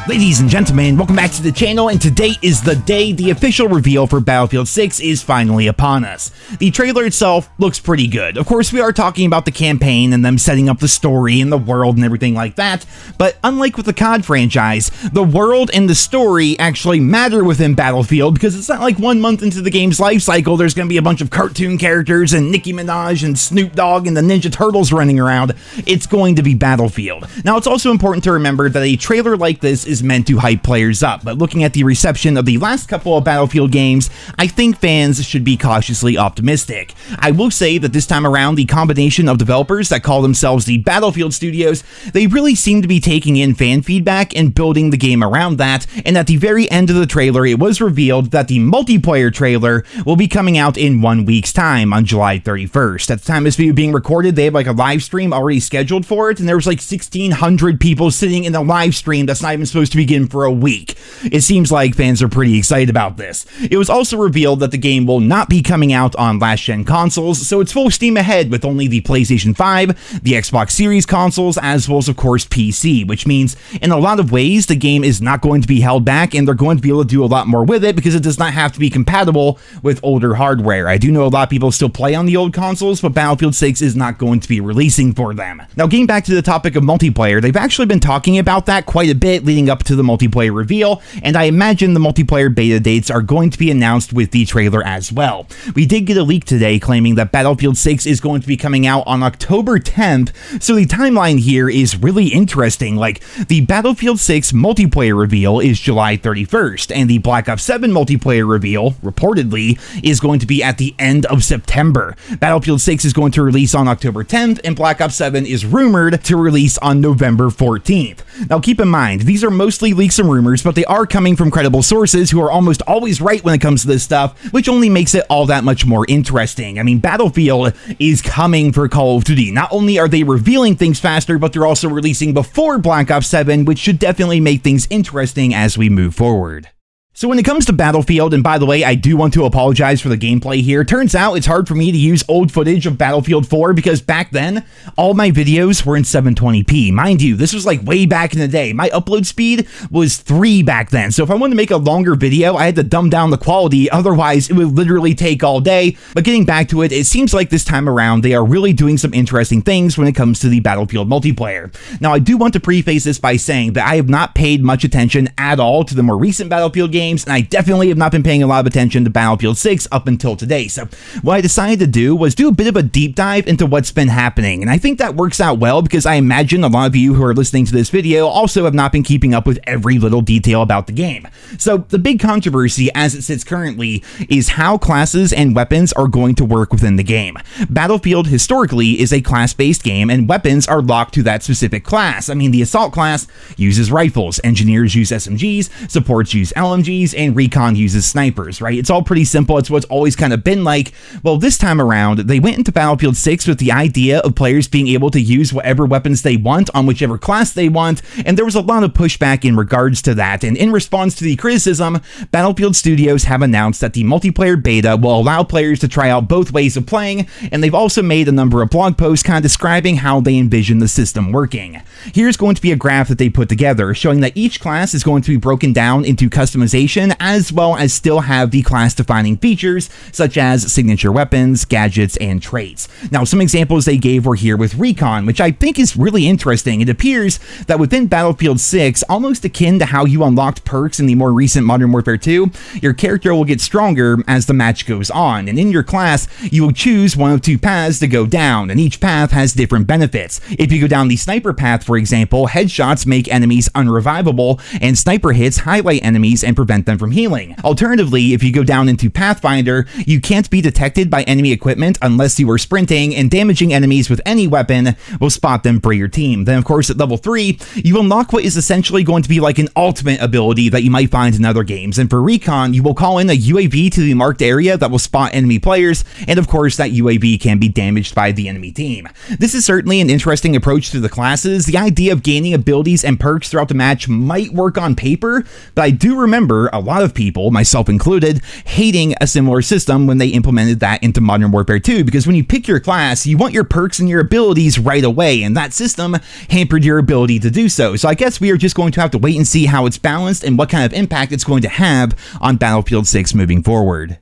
Ladies and gentlemen, welcome back to the channel, and today is the day the official reveal for Battlefield 6 is finally upon us. The trailer itself looks pretty good. Of course, we are talking about the campaign and them setting up the story and the world and everything like that, but unlike with the COD franchise, the world and the story actually matter within Battlefield because it's not like 1 month into the game's life cycle there's going to be a bunch of cartoon characters and Nicki Minaj and Snoop Dogg and the Ninja Turtles running around. It's going to be Battlefield. Now, it's also important to remember that a trailer like this is meant to hype players up, but looking at the reception of the last couple of Battlefield games, I think fans should be cautiously optimistic. I will say that this time around, the combination of developers that call themselves the Battlefield Studios, they really seem to be taking in fan feedback and building the game around that, and at the very end of the trailer, it was revealed that the multiplayer trailer will be coming out in 1 week's time on July 31st. At the time this video being recorded, they have like a live stream already scheduled for it, and there was like 1,600 people sitting in a live stream that's not even supposed to begin for a week. It seems like fans are pretty excited about this. It was also revealed that the game will not be coming out on last-gen consoles, so it's full steam ahead with only the PlayStation 5, the Xbox Series consoles, as well as, of course, PC, which means in a lot of ways the game is not going to be held back and they're going to be able to do a lot more with it because it does not have to be compatible with older hardware. I do know a lot of people still play on the old consoles, but Battlefield 6 is not going to be releasing for them. Now, getting back to the topic of multiplayer, they've actually been talking about that quite a bit leading up to the multiplayer reveal, and I imagine the multiplayer beta dates are going to be announced with the trailer as well. We did get a leak today claiming that Battlefield 6 is going to be coming out on October 10th, so the timeline here is really interesting. Like, the Battlefield 6 multiplayer reveal is July 31st, and the Black Ops 7 multiplayer reveal, reportedly, is going to be at the end of September. Battlefield 6 is going to release on October 10th, and Black Ops 7 is rumored to release on November 14th. Now, keep in mind, these are mostly leaks and rumors, but they are coming from credible sources who are almost always right when it comes to this stuff, which only makes it all that much more interesting. I mean, Battlefield is coming for Call of Duty. Not only are they revealing things faster, but they're also releasing before Black Ops 7, which should definitely make things interesting as we move forward. So when it comes to Battlefield, and by the way, I do want to apologize for the gameplay here. Turns out it's hard for me to use old footage of Battlefield 4 because back then, all my videos were in 720p. Mind you, this was like way back in the day. My upload speed was 3 back then. So if I wanted to make a longer video, I had to dumb down the quality. Otherwise, it would literally take all day. But getting back to it, it seems like this time around, they are really doing some interesting things when it comes to the Battlefield multiplayer. Now, I do want to preface this by saying that I have not paid much attention at all to the more recent Battlefield games, and I definitely have not been paying a lot of attention to Battlefield 6 up until today. So what I decided to do was do a bit of a deep dive into what's been happening, and I think that works out well because I imagine a lot of you who are listening to this video also have not been keeping up with every little detail about the game. So the big controversy as it sits currently is how classes and weapons are going to work within the game. Battlefield historically is a class-based game, and weapons are locked to that specific class. I mean, the Assault class uses rifles, Engineers use SMGs, Supports use LMGs, and Recon uses snipers, right? It's all pretty simple. It's what's always kind of been like. Well, this time around, they went into Battlefield 6 with the idea of players being able to use whatever weapons they want on whichever class they want, and there was a lot of pushback in regards to that. And in response to the criticism, Battlefield Studios have announced that the multiplayer beta will allow players to try out both ways of playing, and they've also made a number of blog posts kind of describing how they envision the system working. Here's going to be a graph that they put together showing that each class is going to be broken down into customization as well as still have the class-defining features such as signature weapons, gadgets, and traits. Now, some examples they gave were here with Recon, which I think is really interesting. It appears that within Battlefield 6, almost akin to how you unlocked perks in the more recent Modern Warfare 2, your character will get stronger as the match goes on, and in your class, you will choose one of 2 paths to go down, and each path has different benefits. If you go down the sniper path, for example, headshots make enemies unrevivable, and sniper hits highlight enemies and prevent them from healing. Alternatively, if you go down into Pathfinder, you can't be detected by enemy equipment unless you are sprinting, and damaging enemies with any weapon will spot them for your team. Then, of course, at level 3, you unlock what is essentially going to be like an ultimate ability that you might find in other games, and for Recon, you will call in a UAV to the marked area that will spot enemy players, and of course, that UAV can be damaged by the enemy team. This is certainly an interesting approach to the classes. The idea of gaining abilities and perks throughout the match might work on paper, but I do remember remember a lot of people, myself included, hating a similar system when they implemented that into Modern Warfare 2, because when you pick your class, you want your perks and your abilities right away, and that system hampered your ability to do so. So I guess we are just going to have to wait and see how it's balanced and what kind of impact it's going to have on Battlefield 6 moving forward.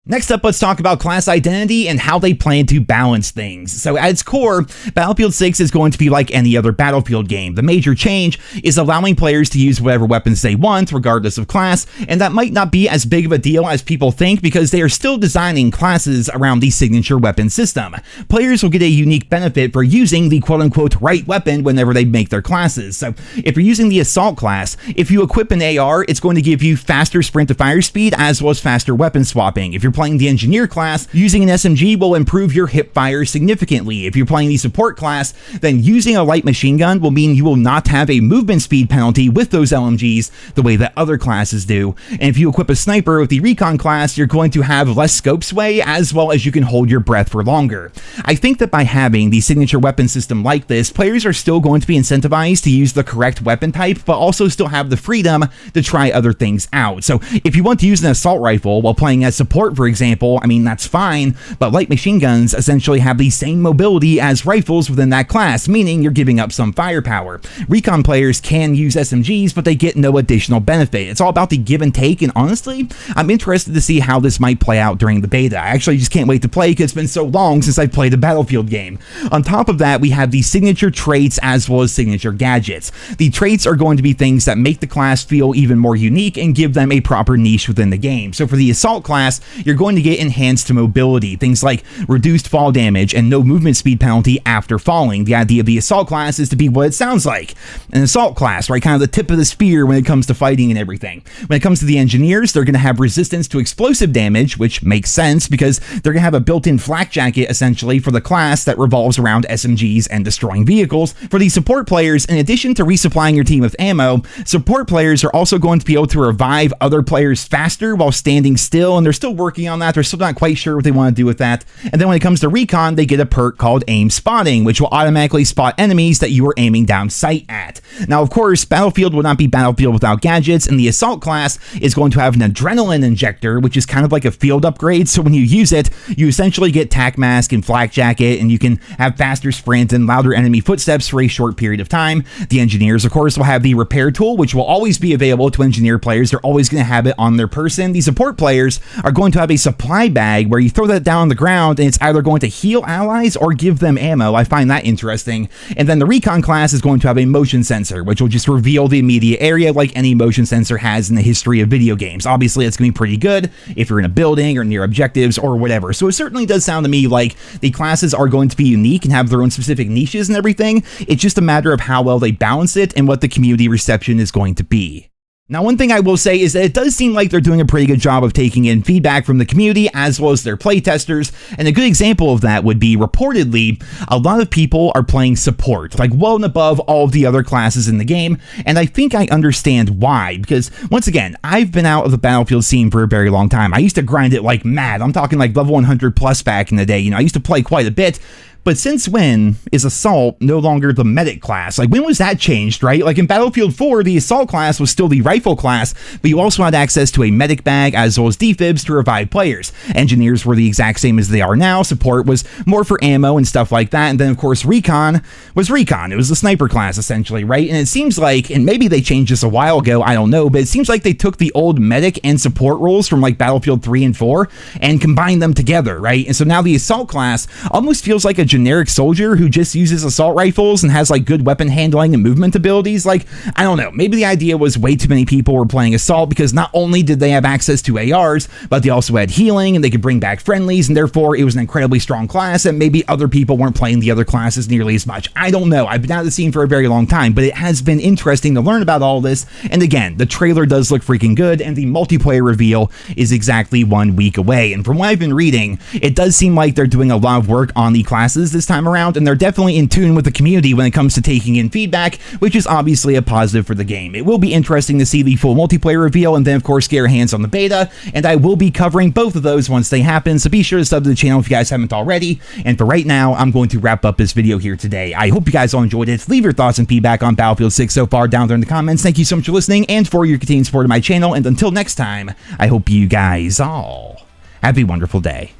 Next up, let's talk about class identity and how they plan to balance things. So at its core, Battlefield 6 is going to be like any other Battlefield game. The major change is allowing players to use whatever weapons they want, regardless of class, and that might not be as big of a deal as people think because they are still designing classes around the signature weapon system. Players will get a unique benefit for using the quote-unquote right weapon whenever they make their classes. So if you're using the Assault class, if you equip an AR, it's going to give you faster sprint to fire speed as well as faster weapon swapping. If you're playing the Engineer class, using an SMG will improve your hip fire significantly. If you're playing the Support class, then using a light machine gun will mean you will not have a movement speed penalty with those LMGs the way that other classes do. And if you equip a Sniper with the Recon class, you're going to have less scope sway as well as you can hold your breath for longer. I think that by having the signature weapon system like this, players are still going to be incentivized to use the correct weapon type, but also still have the freedom to try other things out. So if you want to use an assault rifle while playing as Support, for example, I mean, that's fine, but light machine guns essentially have the same mobility as rifles within that class, meaning you're giving up some firepower. Recon players can use SMGs, but they get no additional benefit. It's all about the give and take, and honestly, I'm interested to see how this might play out during the beta. I actually just can't wait to play because it's been so long since I've played a Battlefield game. On top of that, we have the signature traits as well as signature gadgets. The traits are going to be things that make the class feel even more unique and give them a proper niche within the game. So for the Assault class, you're going to get enhanced mobility, things like reduced fall damage and no movement speed penalty after falling. The idea of the Assault class is to be what it sounds like, an assault class, right? Kind of the tip of the spear when it comes to fighting and everything. When it comes to the Engineers, they're going to have resistance to explosive damage, which makes sense because they're going to have a built-in flak jacket essentially for the class that revolves around SMGs and destroying vehicles. For the Support players, in addition to resupplying your team with ammo, Support players are also going to be able to revive other players faster while standing still, and they're still working on that. They're still not quite sure what they want to do with that. And then when it comes to Recon, they get a perk called Aim Spotting, which will automatically spot enemies that you are aiming down sight at. Now, of course, Battlefield will not be Battlefield without gadgets, and the Assault class is going to have an Adrenaline Injector, which is kind of like a field upgrade. So when you use it, you essentially get Tac Mask and Flak Jacket, and you can have faster sprint and louder enemy footsteps for a short period of time. The Engineers, of course, will have the Repair Tool, which will always be available to Engineer players. They're always going to have it on their person. The Support players are going to have a supply bag where you throw that down on the ground and it's either going to heal allies or give them ammo. I find that interesting. And then the Recon class is going to have a motion sensor, which will just reveal the immediate area like any motion sensor has in the history of video games. Obviously, it's going to be pretty good if you're in a building or near objectives or whatever. So it certainly does sound to me like the classes are going to be unique and have their own specific niches and everything. It's just a matter of how well they balance it and what the community reception is going to be. Now, one thing I will say is that it does seem like they're doing a pretty good job of taking in feedback from the community as well as their playtesters, and a good example of that would be reportedly a lot of people are playing Support, like well and above all of the other classes in the game, and I think I understand why, because once again, I've been out of the Battlefield scene for a very long time. I used to grind it like mad. I'm talking like level 100 plus back in the day. You know, I used to play quite a bit. But since when is Assault no longer the medic class? Like, when was that changed, right? Like in Battlefield 4, the Assault class was still the rifle class, but you also had access to a medic bag as well as defibs to revive players. Engineers were the exact same as they are now. Support was more for ammo and stuff like that. And then, of course, Recon was Recon. It was the sniper class, essentially, right? And it seems like, and maybe they changed this a while ago, I don't know, but it seems like they took the old medic and support roles from like Battlefield 3 and 4 and combined them together, right? And so now the Assault class almost feels like a generic soldier who just uses assault rifles and has like good weapon handling and movement abilities. Like, I don't know, maybe the idea was way too many people were playing Assault because not only did they have access to ARs, but they also had healing and they could bring back friendlies, and therefore it was an incredibly strong class, and maybe other people weren't playing the other classes nearly as much. I don't know. I've been out of the scene for a very long time, but it has been interesting to learn about all this. And again, the trailer does look freaking good, and the multiplayer reveal is exactly 1 week away. And from what I've been reading, it does seem like they're doing a lot of work on the classes responses this time around, and they're definitely in tune with the community when it comes to taking in feedback, which is obviously a positive for the game. It will be interesting to see the full multiplayer reveal, and then of course get your hands on the beta, and I will be covering both of those once they happen, so be sure to sub to the channel if you guys haven't already. And for right now, I'm going to wrap up this video here today. I hope you guys all enjoyed it. Leave your thoughts and feedback on Battlefield 6 so far down there in the comments. Thank you so much for listening and for your continued support of my channel, and until next time, I hope you guys all have a wonderful day.